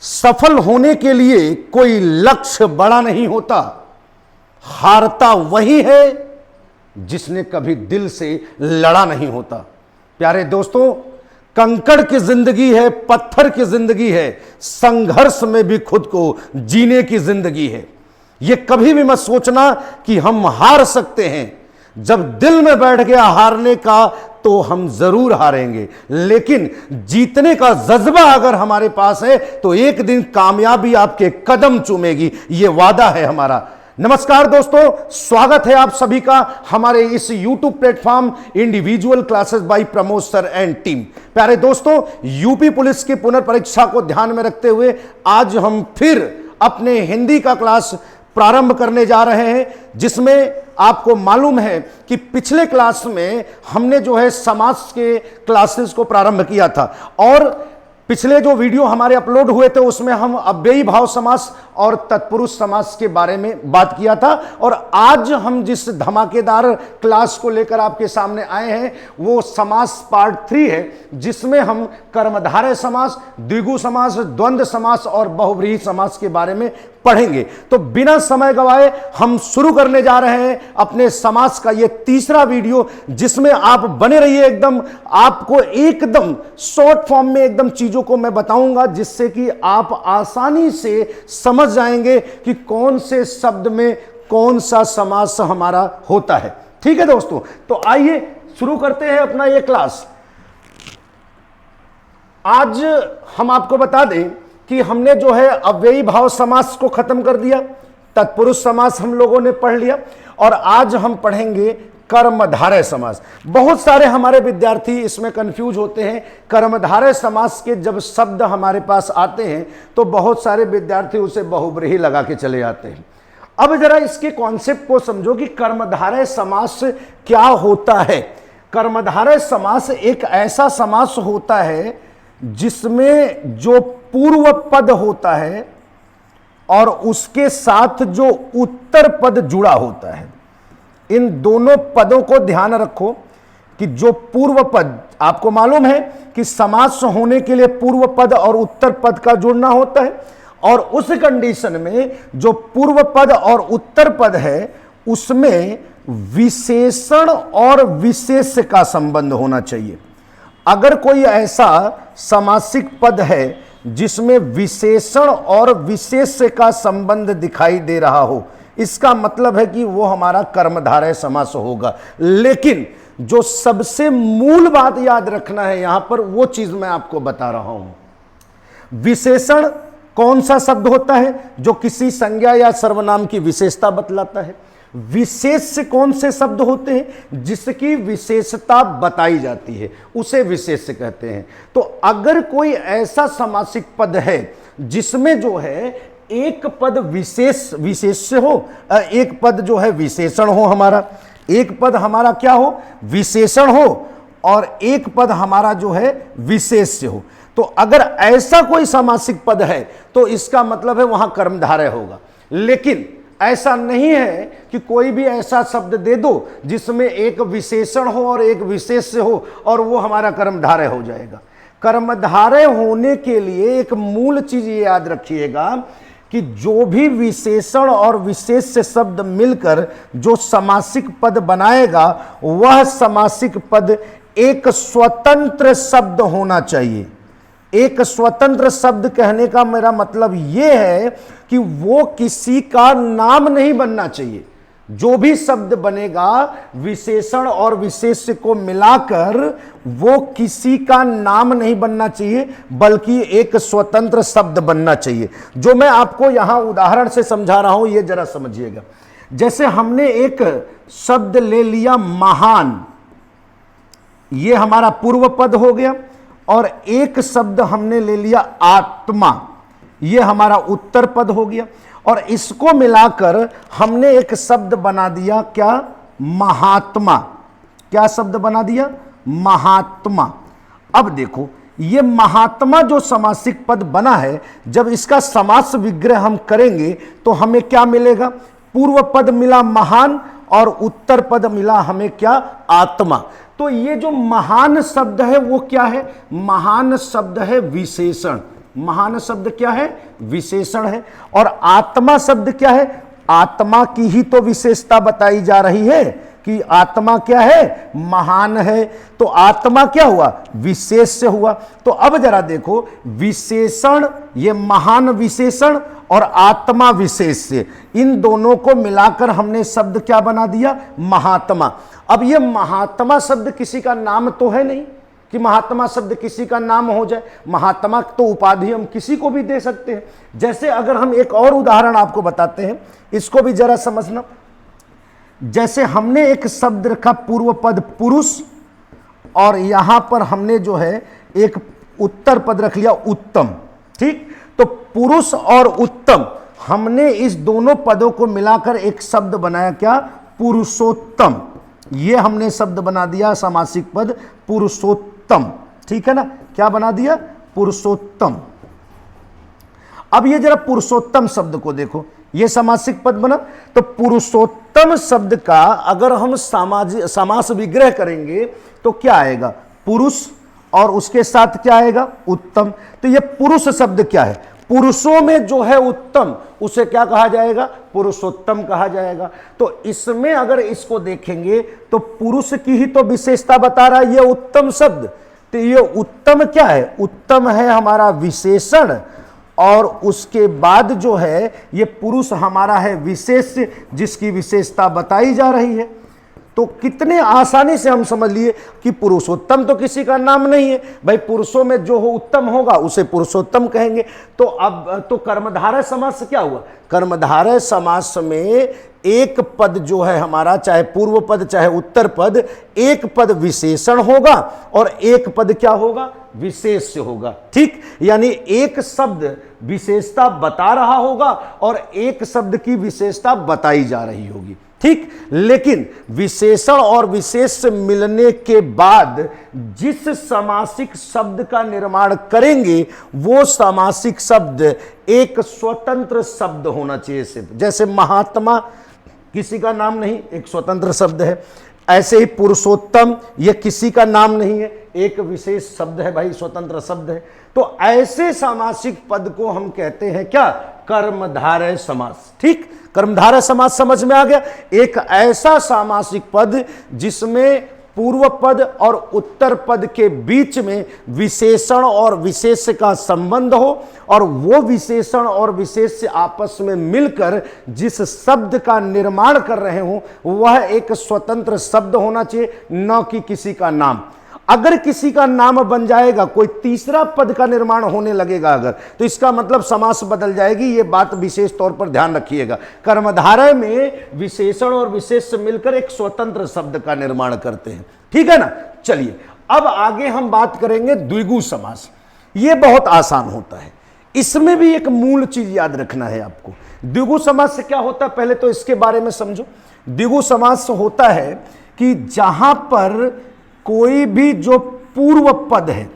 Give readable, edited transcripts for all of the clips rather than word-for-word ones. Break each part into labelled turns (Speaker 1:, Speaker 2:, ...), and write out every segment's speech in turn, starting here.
Speaker 1: सफल होने के लिए कोई लक्ष्य बड़ा नहीं होता, हारता वही है जिसने कभी दिल से लड़ा नहीं होता। प्यारे दोस्तों, कंकड़ की जिंदगी है, पत्थर की जिंदगी है, संघर्ष में भी खुद को जीने की जिंदगी है। यह कभी भी मत सोचना कि हम हार सकते हैं। जब दिल में बैठ गया हारने का तो हम जरूर हारेंगे, लेकिन जीतने का जज्बा अगर हमारे पास है तो एक दिन कामयाबी आपके कदम चूमेगी, यह वादा है हमारा। नमस्कार दोस्तों, स्वागत है आप सभी का हमारे इस YouTube platform individual classes bye Pramod sir and team. प्यारे दोस्तों, यूपी पुलिस की पुनर्परीक्षा को ध्यान में रखते हुए आज हम फिर अपने हिंदी का क्लास प्रारंभ करने जा रहे हैं, जिसमें आपको मालूम है कि पिछले क्लास में हमने जो है समास के क्लासेस को प्रारंभ किया था और पिछले जो वीडियो हमारे अपलोड हुए थे उसमें हम अव्ययी भाव समास और तत्पुरुष समास के बारे में बात किया था। और आज हम जिस धमाकेदार क्लास को लेकर आपके सामने आए हैं वो समास पार्ट 3 है, जिसमें हम कर्मधारय समास, द्विगु समास, द्वंद्व समास और बहुव्रीहि समास के बारे में पढ़ेंगे। तो बिना समय गवाए हम शुरू करने जा रहे हैं अपने समास का ये तीसरा वीडियो, जिसमें आप बने रहिए। एकदम आपको एकदम शॉर्ट फॉर्म में एकदम चीजों को मैं बताऊंगा, जिससे कि आप आसानी से समझ जाएंगे कि कौन से शब्द में कौन सा समास हमारा होता है। ठीक है दोस्तों, तो आइए शुरू करते हैं अपना ये क्लास। आज हम आपको बता दें कि हमने जो है अव्ययी भाव समास को खत्म कर दिया, तत्पुरुष समास हम लोगों ने पढ़ लिया और आज हम पढ़ेंगे कर्मधारय समास। बहुत सारे हमारे विद्यार्थी इसमें कंफ्यूज होते हैं। कर्मधारय समास के जब शब्द हमारे पास आते हैं तो बहुत सारे विद्यार्थी उसे बहुव्रीहि लगा के चले जाते हैं। अब जरा इसके कॉन्सेप्ट को समझो कि कर्मधारय समास क्या होता है। कर्मधारय समास एक ऐसा समास होता है जिसमें जो पूर्व पद होता है और उसके साथ जो उत्तर पद जुड़ा होता है, इन दोनों पदों को ध्यान रखो कि जो पूर्व पद, आपको मालूम है कि समास होने के लिए पूर्व पद और उत्तर पद का जुड़ना होता है, और उस कंडीशन में जो पूर्व पद और उत्तर पद है उसमें विशेषण और विशेष्य का संबंध होना चाहिए। अगर कोई ऐसा समासिक पद है जिसमें विशेषण और विशेष्य का संबंध दिखाई दे रहा हो, इसका मतलब है कि वो हमारा कर्मधारय समास होगा। लेकिन जो सबसे मूल बात याद रखना है यहां पर, वो चीज मैं आपको बता रहा हूं। विशेषण कौन सा शब्द होता है? जो किसी संज्ञा या सर्वनाम की विशेषता बतलाता है। विशेष्य कौन से शब्द होते हैं? जिसकी विशेषता बताई जाती है, उसे विशेष्य कहते हैं। तो अगर कोई ऐसा समासिक पद है जिसमें जो है एक पद विशेष्य हो, एक पद जो है विशेषण हो, हमारा एक पद हमारा क्या हो? विशेषण हो, और एक पद हमारा जो है विशेष्य हो, तो अगर ऐसा कोई समासिक पद है तो इसका मतलब है वहां कर्मधारय होगा। लेकिन ऐसा नहीं है कि कोई भी ऐसा शब्द दे दो जिसमें एक विशेषण हो और एक विशेष्य हो और वो हमारा कर्मधारय हो जाएगा। कर्मधारय होने के लिए एक मूल चीज ये याद रखिएगा कि जो भी विशेषण और विशेष्य शब्द मिलकर जो समासिक पद बनाएगा, वह समासिक पद एक स्वतंत्र शब्द होना चाहिए। एक स्वतंत्र शब्द कहने का मेरा मतलब यह है कि वो किसी का नाम नहीं बनना चाहिए। जो भी शब्द बनेगा विशेषण और विशेष्य को मिलाकर, वो किसी का नाम नहीं बनना चाहिए, बल्कि एक स्वतंत्र शब्द बनना चाहिए। जो मैं आपको यहां उदाहरण से समझा रहा हूं, ये जरा समझिएगा। जैसे हमने एक शब्द ले लिया महान, ये हमारा पूर्व पद हो गया, और एक शब्द हमने ले लिया आत्मा, ये हमारा उत्तर पद हो गया, और इसको मिलाकर हमने एक शब्द बना दिया क्या? महात्मा। क्या शब्द बना दिया? महात्मा। अब देखो, ये महात्मा जो समासिक पद बना है, जब इसका समास विग्रह हम करेंगे तो हमें क्या मिलेगा? पूर्व पद मिला महान और उत्तर पद मिला हमें क्या? आत्मा। तो ये जो महान शब्द है वो क्या है? महान शब्द है विशेषण। महान शब्द क्या है? विशेषण है। और आत्मा शब्द क्या है? आत्मा की ही तो विशेषता बताई जा रही है कि आत्मा क्या है? महान है। तो आत्मा क्या हुआ? विशेष से हुआ। तो अब जरा देखो, विशेषण, ये महान विशेषण और आत्मा विशेष से, इन दोनों को मिलाकर हमने शब्द क्या बना दिया? महात्मा। अब ये महात्मा शब्द किसी का नाम तो है नहीं कि महात्मा शब्द किसी का नाम हो जाए। महात्मा तो उपाधि हम किसी को भी दे सकते हैं। जैसे अगर हम एक और उदाहरण आपको बताते हैं, इसको भी जरा समझना। जैसे हमने एक शब्द रखा पूर्व पद पुरुष, और यहां पर हमने जो है एक उत्तर पद रख लिया उत्तम। ठीक, तो पुरुष और उत्तम, हमने इस दोनों पदों को मिलाकर एक शब्द बनाया, क्या? पुरुषोत्तम। ये हमने शब्द बना दिया समासिक पद पुरुषोत्तम। ठीक है ना? क्या बना दिया? पुरुषोत्तम। अब ये जरा पुरुषोत्तम शब्द को देखो, ये समासिक पद बना। तो पुरुषोत्तम शब्द का अगर हम समास विग्रह करेंगे तो क्या आएगा? पुरुष, और उसके साथ क्या आएगा? उत्तम। तो ये पुरुष शब्द क्या है? पुरुषों में जो है उत्तम, उसे क्या कहा जाएगा? पुरुषोत्तम कहा जाएगा। तो इसमें अगर इसको देखेंगे तो पुरुष की ही तो विशेषता बता रहा है ये उत्तम शब्द। तो ये उत्तम क्या है? उत्तम है हमारा विशेषण, और उसके बाद जो है ये पुरुष हमारा है विशेष, जिसकी विशेषता बताई जा रही है। तो कितने आसानी से हम समझ लिए कि पुरुषोत्तम तो किसी का नाम नहीं है भाई, पुरुषों में जो हो उत्तम होगा उसे पुरुषोत्तम कहेंगे। तो अब तो कर्मधारय समास क्या हुआ? कर्मधारय समास में एक पद जो है हमारा, चाहे पूर्व पद चाहे उत्तर पद, एक पद विशेषण होगा और एक पद क्या होगा? विशेष्य होगा। ठीक, यानी एक शब्द विशेषता बता रहा होगा और एक शब्द की विशेषता बताई जा रही होगी। ठीक, लेकिन विशेषण और विशेष मिलने के बाद जिस समासिक शब्द का निर्माण करेंगे वो समासिक शब्द एक स्वतंत्र शब्द होना चाहिए सिर्फ। जैसे महात्मा किसी का नाम नहीं, एक स्वतंत्र शब्द है। ऐसे ही पुरुषोत्तम ये किसी का नाम नहीं है, एक विशेष शब्द है भाई, स्वतंत्र शब्द है। तो ऐसे सामासिक पद को हम कहते हैं क्या? कर्मधारय समास। ठीक, कर्मधारय समास समझ में आ गया? एक ऐसा सामासिक पद जिसमें पूर्व पद और उत्तर पद के बीच में विशेषण और विशेष का संबंध हो, और वो विशेषण और विशेष आपस में मिलकर जिस शब्द का निर्माण कर रहे हो वह एक स्वतंत्र शब्द होना चाहिए, न कि किसी का नाम। अगर किसी का नाम बन जाएगा, कोई तीसरा पद का निर्माण होने लगेगा अगर, तो इसका मतलब समास बदल जाएगी। ये बात विशेष तौर पर ध्यान रखिएगा। कर्मधारय में विशेषण और विशेष मिलकर एक स्वतंत्र शब्द का निर्माण करते हैं। ठीक है ना? चलिए अब आगे हम बात करेंगे द्विगु समास। ये बहुत आसान होता है, इसमें भी एक मूल चीज याद रखना है आपको। द्विगु समास से क्या होता है पहले तो इसके बारे में समझो। द्विगु समास होता है कि जहां पर कोई भी जो पूर्व पद है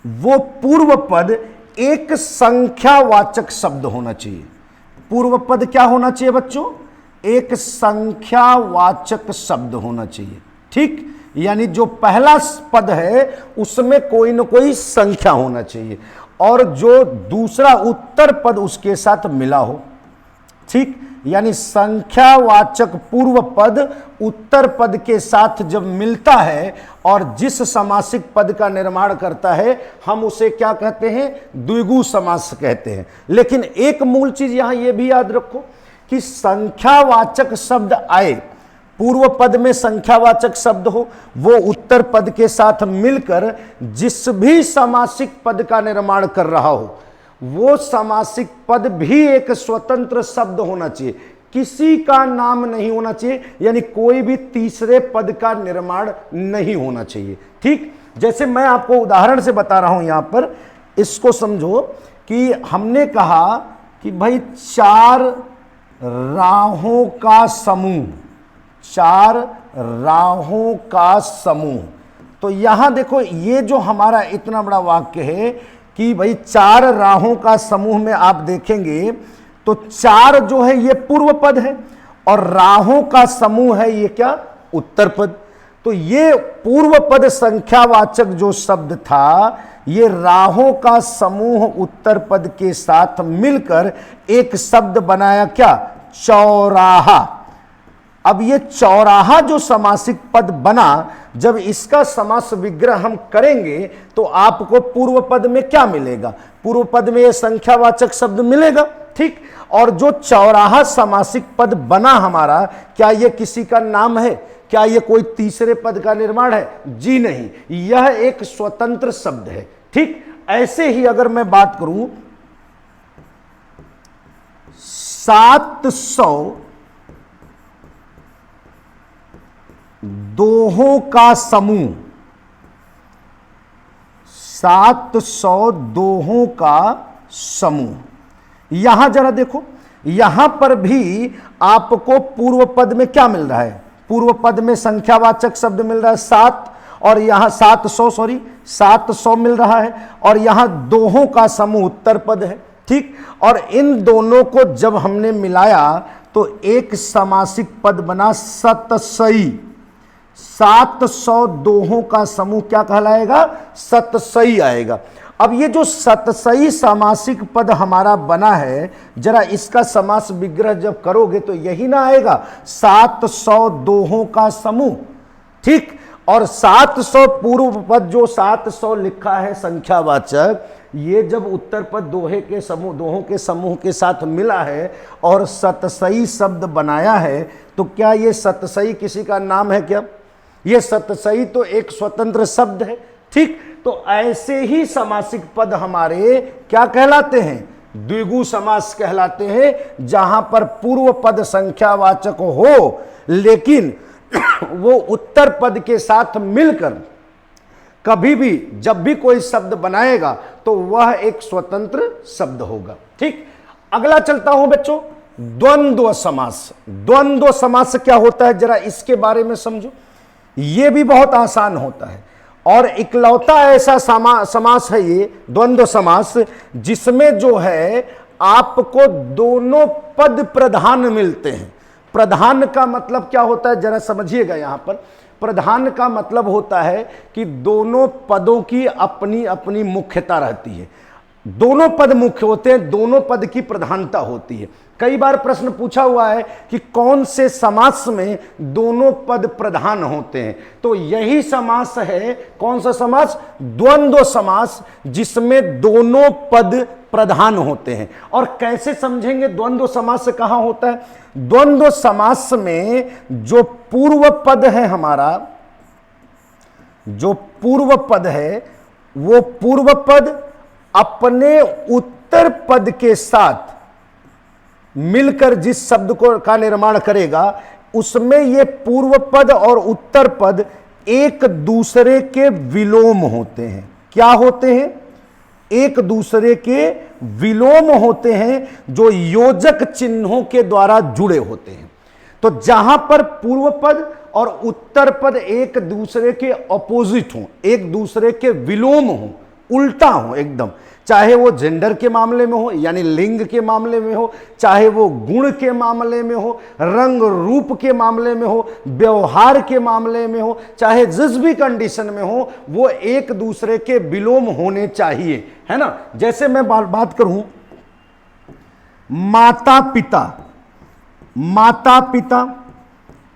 Speaker 1: वो पूर्व पद एक संख्यावाचक शब्द होना चाहिए। पूर्व पद क्या होना चाहिए बच्चों? एक संख्यावाचक शब्द होना चाहिए। ठीक, यानी जो पहला पद है उसमें कोई न कोई संख्या होना चाहिए, और जो दूसरा उत्तर पद उसके साथ मिला हो। ठीक, यानी संख्यावाचक पूर्व पद उत्तर पद के साथ जब मिलता है और जिस समासिक पद का निर्माण करता है हम उसे क्या कहते हैं? द्विगु समास कहते हैं। लेकिन एक मूल चीज यहां यह भी याद रखो कि संख्यावाचक शब्द आए, पूर्व पद में संख्यावाचक शब्द हो, वो उत्तर पद के साथ मिलकर जिस भी समासिक पद का निर्माण कर रहा हो वो समासिक पद भी एक स्वतंत्र शब्द होना चाहिए, किसी का नाम नहीं होना चाहिए, यानी कोई भी तीसरे पद का निर्माण नहीं होना चाहिए। ठीक, जैसे मैं आपको उदाहरण से बता रहा हूं यहां पर, इसको समझो कि हमने कहा कि भाई चार राहों का समूह, चार राहों का समूह। तो यहां देखो ये जो हमारा इतना बड़ा वाक्य है कि भाई चार राहों का समूह में आप देखेंगे तो चार जो है ये पूर्व पद है और राहों का समूह है ये क्या? उत्तर पद। तो ये पूर्व पद संख्यावाचक जो शब्द था, ये राहों का समूह उत्तर पद के साथ मिलकर एक शब्द बनाया, क्या? चौराहा। अब ये चौराहा जो समासिक पद बना, जब इसका समास विग्रह हम करेंगे तो आपको पूर्व पद में क्या मिलेगा? पूर्व पद में ये संख्यावाचक शब्द मिलेगा, ठीक। और जो चौराहा समासिक पद बना हमारा, क्या ये किसी का नाम है? क्या ये कोई तीसरे पद का निर्माण है? जी नहीं, यह एक स्वतंत्र शब्द है, ठीक। ऐसे ही अगर मैं बात करूं 700 दोहों का समूह, 700 दोहों का समूह। यहां जरा देखो, यहां पर भी आपको पूर्व पद में क्या मिल रहा है? पूर्व पद में संख्यावाचक शब्द मिल रहा है 7, और यहां 700 मिल रहा है, और यहां दोहों का समूह उत्तर पद है, ठीक। और इन दोनों को जब हमने मिलाया तो एक समासिक पद बना सतसई। 700 दोहों का समूह क्या कहलाएगा? सतसई आएगा। अब ये जो सतसई समासिक पद हमारा बना है, जरा इसका समास विग्रह जब करोगे तो यही ना आएगा, 700 दोहों का समूह, ठीक। और 700 पूर्व पद जो 700 लिखा है संख्यावाचक, ये जब उत्तर पद दोहे के समूह, दोहों के समूह के साथ मिला है और सतसई शब्द बनाया है, तो क्या ये सतसई किसी का नाम है? क्या ये सतसई तो एक स्वतंत्र शब्द है, ठीक। तो ऐसे ही समासिक पद हमारे क्या कहलाते हैं? द्विगु समास कहलाते हैं, जहां पर पूर्व पद संख्यावाचक हो लेकिन वो उत्तर पद के साथ मिलकर कभी भी जब भी कोई शब्द बनाएगा तो वह एक स्वतंत्र शब्द होगा, ठीक। अगला चलता हूं बच्चों, द्वंद्व समास। द्वंद्व समास क्या होता है, जरा इसके बारे में समझो। यह भी बहुत आसान होता है और इकलौता ऐसा समास है ये द्वंद्व समास, जिसमें जो है आपको दोनों पद प्रधान मिलते हैं। प्रधान का मतलब क्या होता है, जरा समझिएगा। यहां पर प्रधान का मतलब होता है कि दोनों पदों की अपनी अपनी मुख्यता रहती है। दोनों पद मुख्य होते हैं, दोनों पद की प्रधानता होती है। कई बार प्रश्न पूछा हुआ है कि कौन से समास में दोनों पद प्रधान होते हैं, तो यही समास है। कौन सा समास? द्वंद्व समास, जिसमें दोनों पद प्रधान होते हैं। और कैसे समझेंगे द्वंद्व समास कहां होता है? द्वंद्व समास में जो पूर्व पद है हमारा, जो पूर्व पद है, वो पूर्व पद अपने उत्तर पद के साथ मिलकर जिस शब्द को का निर्माण करेगा, उसमें ये पूर्व पद और उत्तर पद एक दूसरे के विलोम होते हैं। क्या होते हैं? एक दूसरे के विलोम होते हैं, जो योजक चिन्हों के द्वारा जुड़े होते हैं। तो जहां पर पूर्व पद और उत्तर पद एक दूसरे के ऑपोजिट हों, एक दूसरे के विलोम हों, उल्टा हो एकदम, चाहे वो जेंडर के मामले में हो यानी लिंग के मामले में हो, चाहे वो गुण के मामले में हो, रंग रूप के मामले में हो, व्यवहार के मामले में हो, चाहे जिस भी कंडीशन में हो, वो एक दूसरे के विलोम होने चाहिए, है ना। जैसे मैं बात करूं माता पिता, माता पिता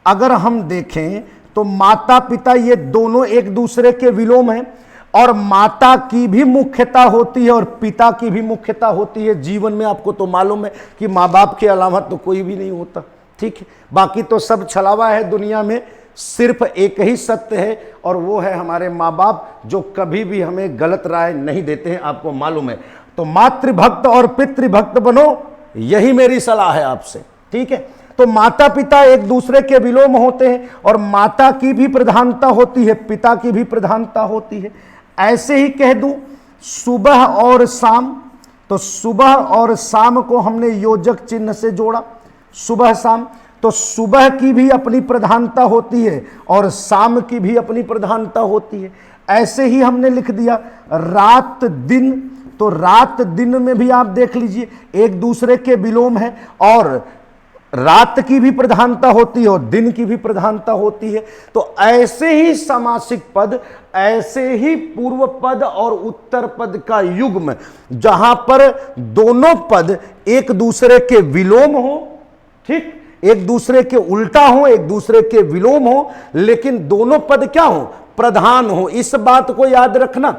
Speaker 1: अगर हम देखें तो माता पिता ये दोनों एक दूसरे के विलोम हैं, और माता की भी मुख्यता होती है और पिता की भी मुख्यता होती है। जीवन में आपको तो मालूम है कि माँ बाप के अलावा तो कोई भी नहीं होता, ठीक है। बाकी तो सब छलावा है दुनिया में, सिर्फ एक ही सत्य है और वो है हमारे माँ बाप, जो कभी भी हमें गलत राय नहीं देते हैं, आपको मालूम है। तो मातृभक्त और पितृभक्त बनो, यही मेरी सलाह है आपसे, ठीक है। तो माता पिता एक दूसरे के विलोम होते हैं और माता की भी प्रधानता होती है, पिता की भी प्रधानता होती है। ऐसे ही कह दूं सुबह और शाम, तो सुबह और शाम को हमने योजक चिन्ह से जोड़ा, सुबह शाम, तो सुबह की भी अपनी प्रधानता होती है और शाम की भी अपनी प्रधानता होती है। ऐसे ही हमने लिख दिया रात दिन, तो रात दिन में भी आप देख लीजिए एक दूसरे के विलोम है, और रात की भी प्रधानता होती है और दिन की भी प्रधानता होती है। तो ऐसे ही समासिक पद, ऐसे ही पूर्व पद और उत्तर पद का युग्म, जहां पर दोनों पद एक दूसरे के विलोम हो, ठीक, एक दूसरे के उल्टा हो, एक दूसरे के विलोम हो, लेकिन दोनों पद क्या हो, प्रधान हो। इस बात को याद रखना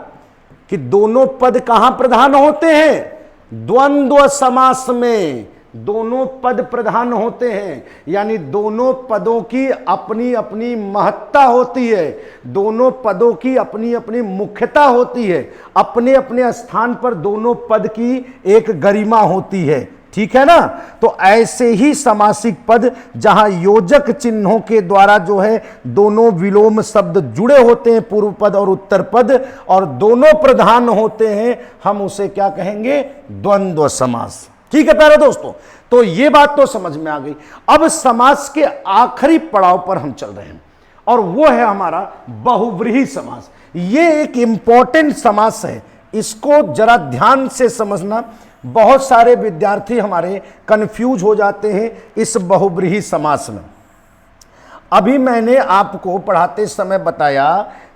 Speaker 1: कि दोनों पद कहां प्रधान होते हैं, द्वंद्व समास में दोनों पद प्रधान होते हैं। यानी दोनों पदों की अपनी अपनी महत्ता होती है, दोनों पदों की अपनी अपनी मुख्यता होती है, अपने अपने स्थान पर दोनों पद की एक गरिमा होती है, ठीक है ना। तो ऐसे ही समासिक पद जहां योजक चिन्हों के द्वारा जो है दोनों विलोम शब्द जुड़े होते हैं, पूर्व पद और उत्तर पद, और दोनों प्रधान होते हैं, हम उसे क्या कहेंगे, द्वंद्व समास। ठीक है प्यारे दोस्तों, तो ये बात तो समझ में आ गई। अब समास के आखिरी पड़ाव पर हम चल रहे हैं और वो है हमारा बहुव्रीहि समास। ये एक इंपॉर्टेंट समास है, इसको जरा ध्यान से समझना। बहुत सारे विद्यार्थी हमारे कंफ्यूज हो जाते हैं इस बहुव्रीहि समास में। अभी मैंने आपको पढ़ाते समय बताया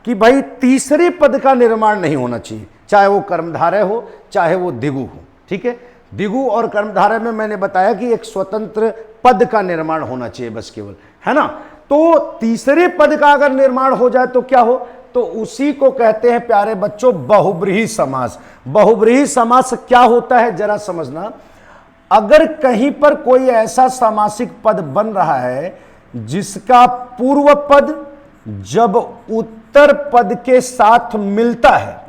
Speaker 1: कि भाई तीसरे पद का निर्माण नहीं होना चाहिए, चाहे वो कर्मधारय हो चाहे वो दिगु हो, ठीक है। दिगु और कर्मधारय में मैंने बताया कि एक स्वतंत्र पद का निर्माण होना चाहिए बस केवल, है ना। तो तीसरे पद का अगर निर्माण हो जाए तो क्या हो, तो उसी को कहते हैं प्यारे बच्चों बहुव्रीहि समास। बहुव्रीहि समास क्या होता है जरा समझना। अगर कहीं पर कोई ऐसा सामासिक पद बन रहा है जिसका पूर्व पद जब उत्तर पद के साथ मिलता है,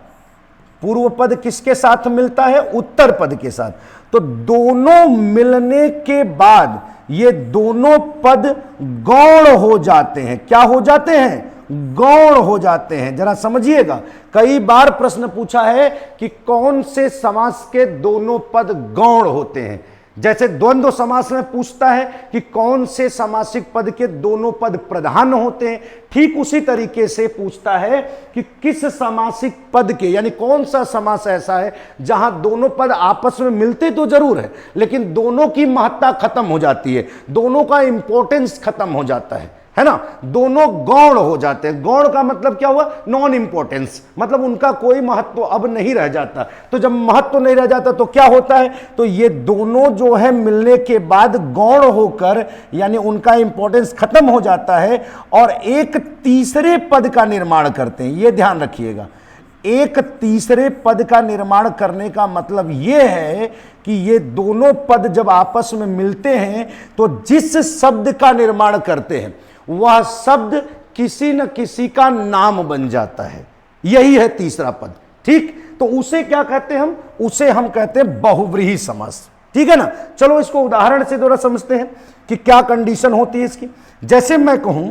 Speaker 1: पूर्व पद किसके साथ मिलता है, उत्तर पद के साथ, तो दोनों मिलने के बाद ये दोनों पद गौण हो जाते हैं। क्या हो जाते हैं, गौण हो जाते हैं। जरा समझिएगा, कई बार प्रश्न पूछा है कि कौन से समास के दोनों पद गौण होते हैं। जैसे द्वंद्व समास में पूछता है कि कौन से समासिक पद के दोनों पद प्रधान होते हैं, ठीक उसी तरीके से पूछता है कि किस समासिक पद के, यानी कौन सा समास ऐसा है जहां दोनों पद आपस में मिलते तो जरूर है लेकिन दोनों की महत्ता खत्म हो जाती है, दोनों का इंपॉर्टेंस खत्म हो जाता है ना, दोनों गौण हो जाते हैं। गौण का मतलब क्या हुआ, नॉन इंपॉर्टेंस, मतलब उनका कोई महत्व अब नहीं रह जाता। तो जब महत्व नहीं रह जाता तो क्या होता है, तो ये दोनों जो है मिलने के बाद गौण होकर, यानी उनका इंपॉर्टेंस खत्म हो जाता है और एक तीसरे पद का निर्माण करते हैं। ये ध्यान रखिएगा, एक तीसरे पद का निर्माण करने का मतलब यह है कि ये दोनों पद जब आपस में मिलते हैं तो जिस शब्द का निर्माण करते हैं वह शब्द किसी न किसी का नाम बन जाता है। यही है तीसरा पद, ठीक। तो उसे क्या कहते हैं हम, उसे हम कहते हैं बहुव्रीहि समास, ठीक है ना। चलो इसको उदाहरण से थोड़ा समझते हैं कि क्या कंडीशन होती है इसकी। जैसे मैं कहूं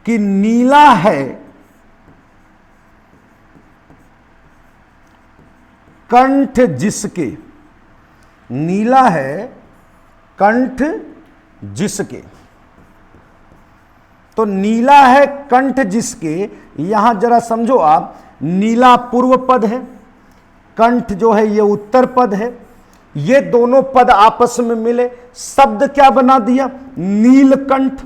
Speaker 1: कि नीला है कंठ जिसके, नीला है कंठ जिसके, तो नीला है कंठ जिसके, यहां जरा समझो आप, नीला पूर्व पद है, कंठ जो है ये उत्तर पद है, ये दोनों पद आपस में मिले, शब्द क्या बना दिया, नीलकंठ,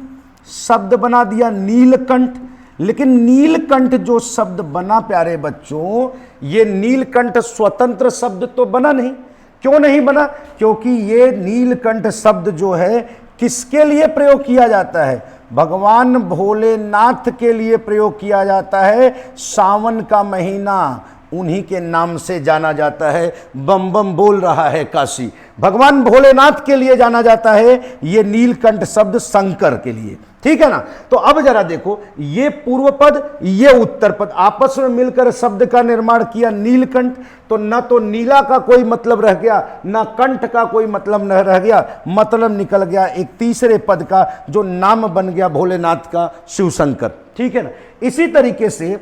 Speaker 1: शब्द बना दिया नीलकंठ। लेकिन नीलकंठ जो शब्द बना प्यारे बच्चों, ये नीलकंठ स्वतंत्र शब्द तो बना नहीं। क्यों नहीं बना, क्योंकि ये नीलकंठ शब्द जो है किसके लिए प्रयोग किया जाता है, भगवान भोलेनाथ के लिए प्रयोग किया जाता है। सावन का महीना उन्हीं के नाम से जाना जाता है, बम बम बोल रहा है काशी, भगवान भोलेनाथ के लिए जाना जाता है ये नीलकंठ शब्द, शंकर के लिए, ठीक है ना। तो अब जरा देखो, ये पूर्व पद ये उत्तर पद आपस में मिलकर शब्द का निर्माण किया नीलकंठ। तो न तो नीला का कोई मतलब रह गया, न कंठ का कोई मतलब न रह गया, मतलब निकल गया एक तीसरे पद का जो नाम बन गया भोलेनाथ का, शिव शंकर, ठीक है ना। इसी तरीके से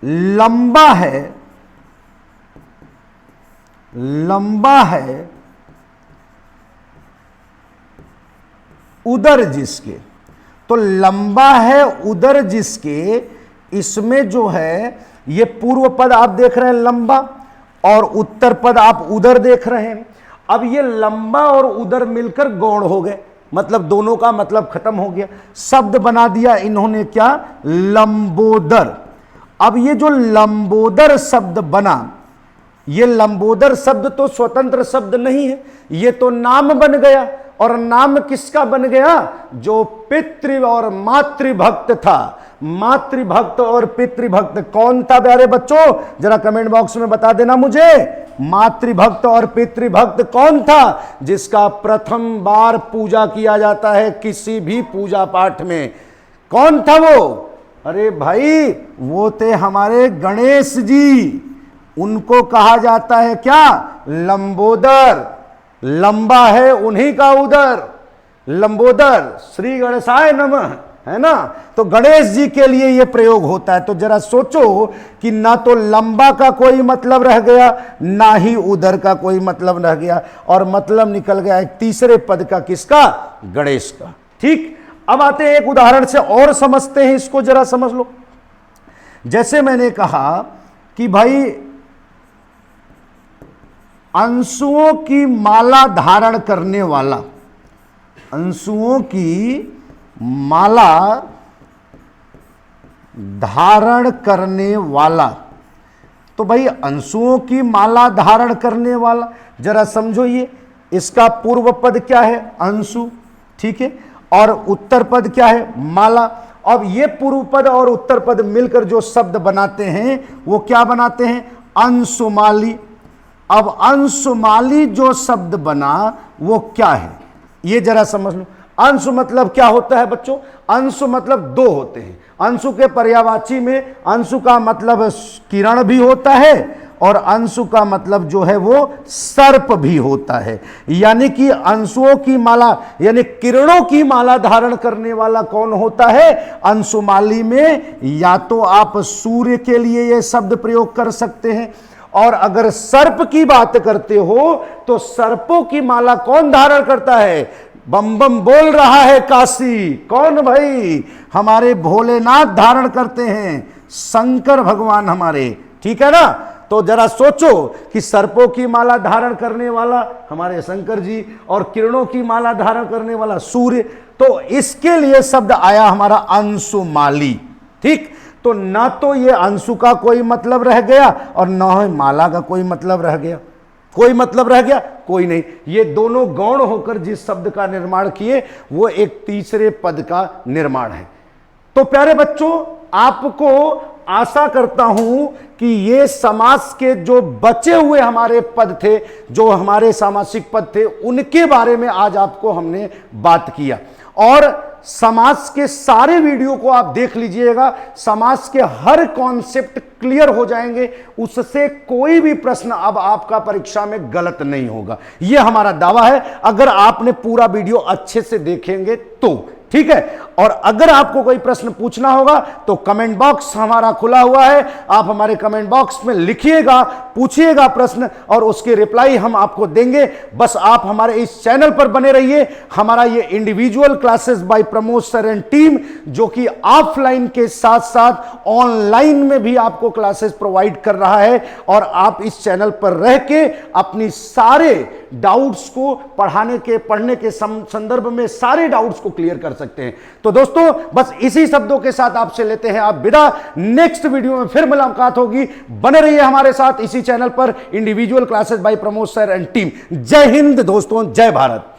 Speaker 1: लंबा है, लंबा है उदर जिसके, तो लंबा है उदर जिसके, इसमें जो है ये पूर्व पद आप देख रहे हैं लंबा और उत्तर पद आप उदर देख रहे हैं। अब ये लंबा और उदर मिलकर गौण हो गए, मतलब दोनों का मतलब खत्म हो गया, शब्द बना दिया इन्होंने क्या, लंबोदर। अब ये जो लंबोदर शब्द बना, ये लंबोदर शब्द तो स्वतंत्र शब्द नहीं है, ये तो नाम बन गया। और नाम किसका बन गया, जो पितृ और मातृभक्त था। मातृभक्त और पितृभक्त कौन था प्यारे बच्चों, जरा कमेंट बॉक्स में बता देना मुझे। मातृभक्त और पितृभक्त कौन था, जिसका प्रथम बार पूजा किया जाता है किसी भी पूजा पाठ में, कौन था वो, अरे भाई वो थे हमारे गणेश जी। उनको कहा जाता है क्या, लंबोदर। लंबा है उन्हीं का उदर, लंबोदर। श्री गणेशाय नमः, है ना। तो गणेश जी के लिए यह प्रयोग होता है। तो जरा सोचो कि ना तो लंबा का कोई मतलब रह गया, ना ही उदर का कोई मतलब रह गया, और मतलब निकल गया एक तीसरे पद का, किसका, गणेश का। ठीक, अब आते हैं एक उदाहरण से और समझते हैं इसको, जरा समझ लो। जैसे मैंने कहा कि भाई अंशुओं की माला धारण करने वाला, अंशुओं की माला धारण करने वाला, तो भाई अंशुओं की माला धारण करने वाला, जरा समझो ये, इसका पूर्व पद क्या है, अंशु, ठीक है, और उत्तर पद क्या है, माला। अब ये पूर्व पद और उत्तर पद मिलकर जो शब्द बनाते हैं वो क्या बनाते हैं, अंशुमाली। अब अंशुमाली जो शब्द बना वो क्या है, ये जरा समझ लो। अंशु मतलब क्या होता है बच्चों, अंशु मतलब दो होते हैं। अंशु के पर्यायवाची में अंशु का मतलब किरण भी होता है, और अंशु का मतलब जो है वो सर्प भी होता है। यानी कि अंशुओं की माला यानी किरणों की माला धारण करने वाला कौन होता है, अंशुमाली में या तो आप सूर्य के लिए यह शब्द प्रयोग कर सकते हैं, और अगर सर्प की बात करते हो तो सर्पों की माला कौन धारण करता है, बम बम बोल रहा है काशी, कौन भाई, हमारे भोलेनाथ धारण करते हैं, शंकर भगवान हमारे, ठीक है ना। तो जरा सोचो कि सर्पों की माला धारण करने वाला हमारे शंकर जी, और किरणों की माला धारण करने वाला सूर्य। तो इसके लिए शब्द आया हमारा अंशुमाली। ठीक, तो ना तो ये अंशु का कोई मतलब रह गया और ना ही माला का कोई मतलब रह गया। कोई मतलब रह गया, कोई नहीं। ये दोनों गौण होकर जिस शब्द का निर्माण किए वो एक तीसरे पद का निर्माण है। तो प्यारे बच्चों, आपको आशा करता हूं कि ये समास के जो बचे हुए हमारे पद थे, जो हमारे सामासिक पद थे, उनके बारे में आज आपको हमने बात किया। और समास के सारे वीडियो को आप देख लीजिएगा, समास के हर कॉन्सेप्ट क्लियर हो जाएंगे, उससे कोई भी प्रश्न अब आपका परीक्षा में गलत नहीं होगा, यह हमारा दावा है, अगर आपने पूरा वीडियो अच्छे से देखेंगे तो। ठीक है, और अगर आपको कोई प्रश्न पूछना होगा तो कमेंट बॉक्स हमारा खुला हुआ है, आप हमारे कमेंट बॉक्स में लिखिएगा, पूछिएगा प्रश्न, और उसके रिप्लाई हम आपको देंगे। बस आप हमारे इस चैनल पर बने रहिए। हमारा ये individual classes bye Pramod sir and team, जो कि ऑफलाइन के साथ साथ ऑनलाइन में भी आपको क्लासेस प्रोवाइड कर रहा है, और आप इस चैनल पर रह के अपनी सारे डाउट्स को पढ़ने के संदर्भ में सारे डाउट्स को क्लियर कर सकते हैं। तो दोस्तों, बस इसी शब्दों के साथ आपसे लेते हैं आप विदा। नेक्स्ट वीडियो में फिर मुलाकात होगी, बने रहिए हमारे साथ इसी चैनल पर, individual classes bye Pramod sir and team. जय हिंद दोस्तों, जय भारत।